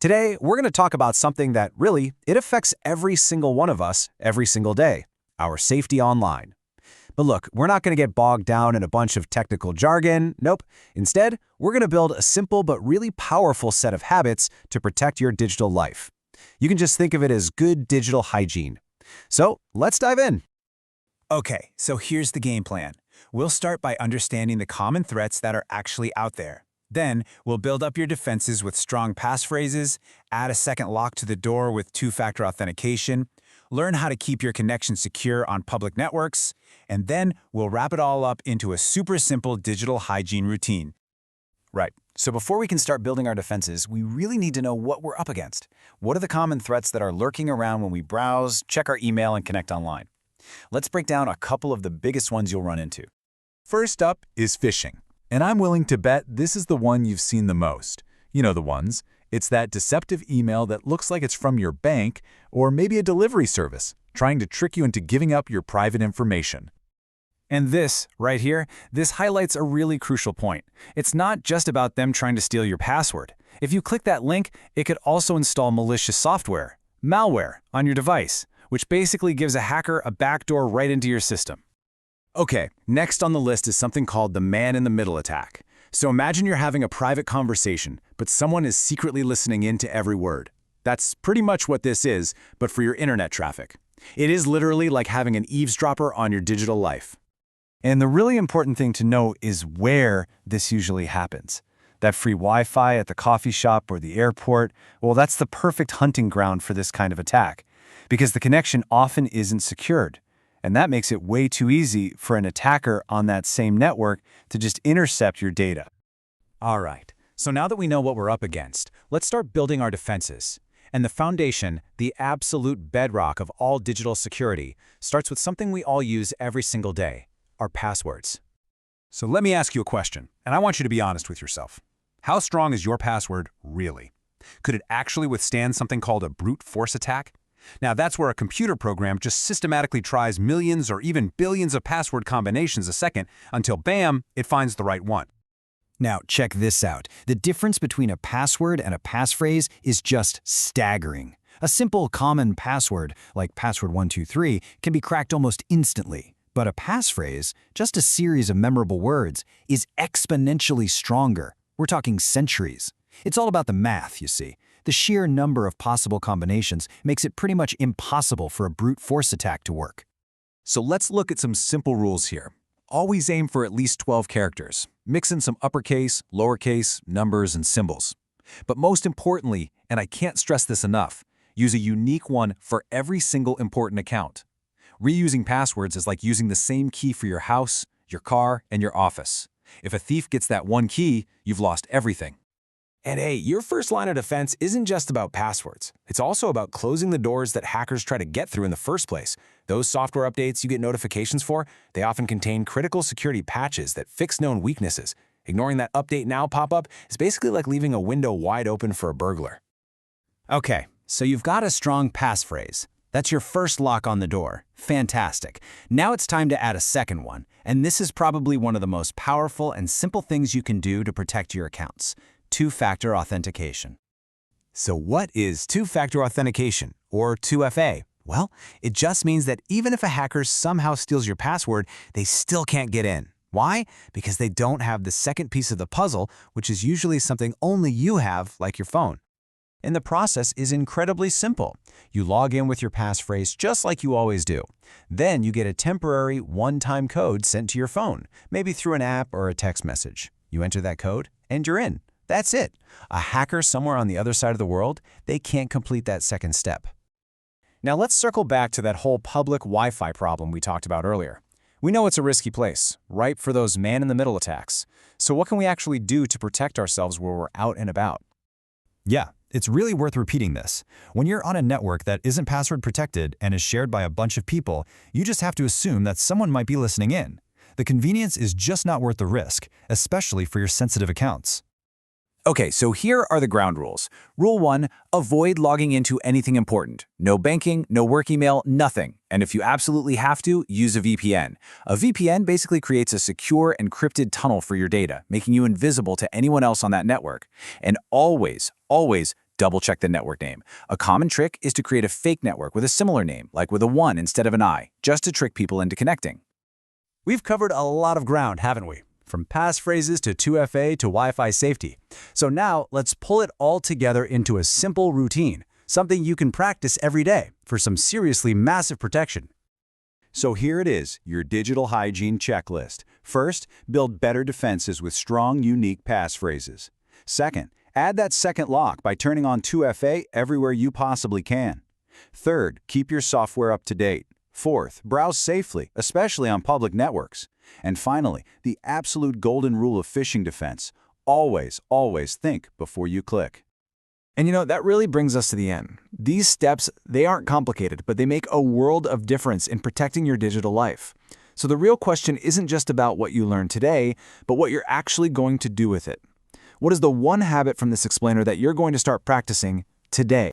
Today, we're going to talk about something that really, it affects every single one of us every single day, our safety online. But look, we're not going to get bogged down in a bunch of technical jargon. Nope. Instead, we're going to build a simple but really powerful set of habits to protect your digital life. You can just think of it as good digital hygiene. So let's dive in. Okay, so here's the game plan. We'll start by understanding the common threats that are actually out there. Then, we'll build up your defenses with strong passphrases, add a second lock to the door with two-factor authentication, learn how to keep your connection secure on public networks, and then we'll wrap it all up into a super simple digital hygiene routine. Right. So before we can start building our defenses, we really need to know what we're up against. What are the common threats that are lurking around when we browse, check our email, and connect online? Let's break down a couple of the biggest ones you'll run into. First up is phishing. And I'm willing to bet this is the one you've seen the most. You know the ones. It's that deceptive email that looks like it's from your bank or maybe a delivery service, trying to trick you into giving up your private information. And this, right here, this highlights a really crucial point. It's not just about them trying to steal your password. If you click that link, it could also install malicious software, malware, on your device, which basically gives a hacker a backdoor right into your system. Okay, next on the list is something called the man-in-the-middle attack. So imagine you're having a private conversation, but someone is secretly listening in to every word. That's pretty much what this is, but for your internet traffic. It is literally like having an eavesdropper on your digital life. And the really important thing to know is where this usually happens. That free Wi-Fi at the coffee shop or the airport, well, that's the perfect hunting ground for this kind of attack, because the connection often isn't secured. And that makes it way too easy for an attacker on that same network to just intercept your data. All right, so now that we know what we're up against, let's start building our defenses. And the foundation, the absolute bedrock of all digital security, starts with something we all use every single day, our passwords. So let me ask you a question, and I want you to be honest with yourself. How strong is your password really? Could it actually withstand something called a brute force attack? Now, that's where a computer program just systematically tries millions or even billions of password combinations a second until, bam, it finds the right one. Now, check this out. The difference between a password and a passphrase is just staggering. A simple common password, like password123, can be cracked almost instantly. But a passphrase, just a series of memorable words, is exponentially stronger. We're talking centuries. It's all about the math, you see. The sheer number of possible combinations makes it pretty much impossible for a brute force attack to work. So let's look at some simple rules here. Always aim for at least 12 characters. Mix in some uppercase, lowercase, numbers, and symbols. But most importantly, and I can't stress this enough, use a unique one for every single important account. Reusing passwords is like using the same key for your house, your car, and your office. If a thief gets that one key, you've lost everything. And hey, your first line of defense isn't just about passwords. It's also about closing the doors that hackers try to get through in the first place. Those software updates you get notifications for, they often contain critical security patches that fix known weaknesses. Ignoring that Update Now pop-up is basically like leaving a window wide open for a burglar. Okay, so you've got a strong passphrase. That's your first lock on the door. Fantastic. Now it's time to add a second one, and this is probably one of the most powerful and simple things you can do to protect your accounts. Two-factor authentication. So what is two-factor authentication, or 2FA? Well, it just means that even if a hacker somehow steals your password, they still can't get in. Why? Because they don't have the second piece of the puzzle, which is usually something only you have, like your phone. And the process is incredibly simple. You log in with your passphrase just like you always do. Then you get a temporary one-time code sent to your phone, maybe through an app or a text message. You enter that code, and you're in. That's it. A hacker somewhere on the other side of the world, they can't complete that second step. Now let's circle back to that whole public Wi-Fi problem we talked about earlier. We know it's a risky place, ripe for those man-in-the-middle attacks. So what can we actually do to protect ourselves where we're out and about? Yeah, it's really worth repeating this. When you're on a network that isn't password protected and is shared by a bunch of people, you just have to assume that someone might be listening in. The convenience is just not worth the risk, especially for your sensitive accounts. Okay, so here are the ground rules. Rule 1, avoid logging into anything important. No banking, no work email, nothing. And if you absolutely have to, use a VPN. A VPN basically creates a secure, encrypted tunnel for your data, making you invisible to anyone else on that network. And always double-check the network name. A common trick is to create a fake network with a similar name, like with a 1 instead of an I, just to trick people into connecting. We've covered a lot of ground, haven't we? From passphrases to 2FA to Wi-Fi safety. So now let's pull it all together into a simple routine, something you can practice every day for some seriously massive protection. So here it is, your digital hygiene checklist. First, build better defenses with strong, unique passphrases. Second, add that second lock by turning on 2FA everywhere you possibly can. Third, keep your software up to date. Fourth, browse safely, especially on public networks. And finally, the absolute golden rule of phishing defense. Always, always think before you click. And that really brings us to the end. These steps, they aren't complicated, but they make a world of difference in protecting your digital life. So the real question isn't just about what you learned today, but what you're actually going to do with it. What is the one habit from this explainer that you're going to start practicing today?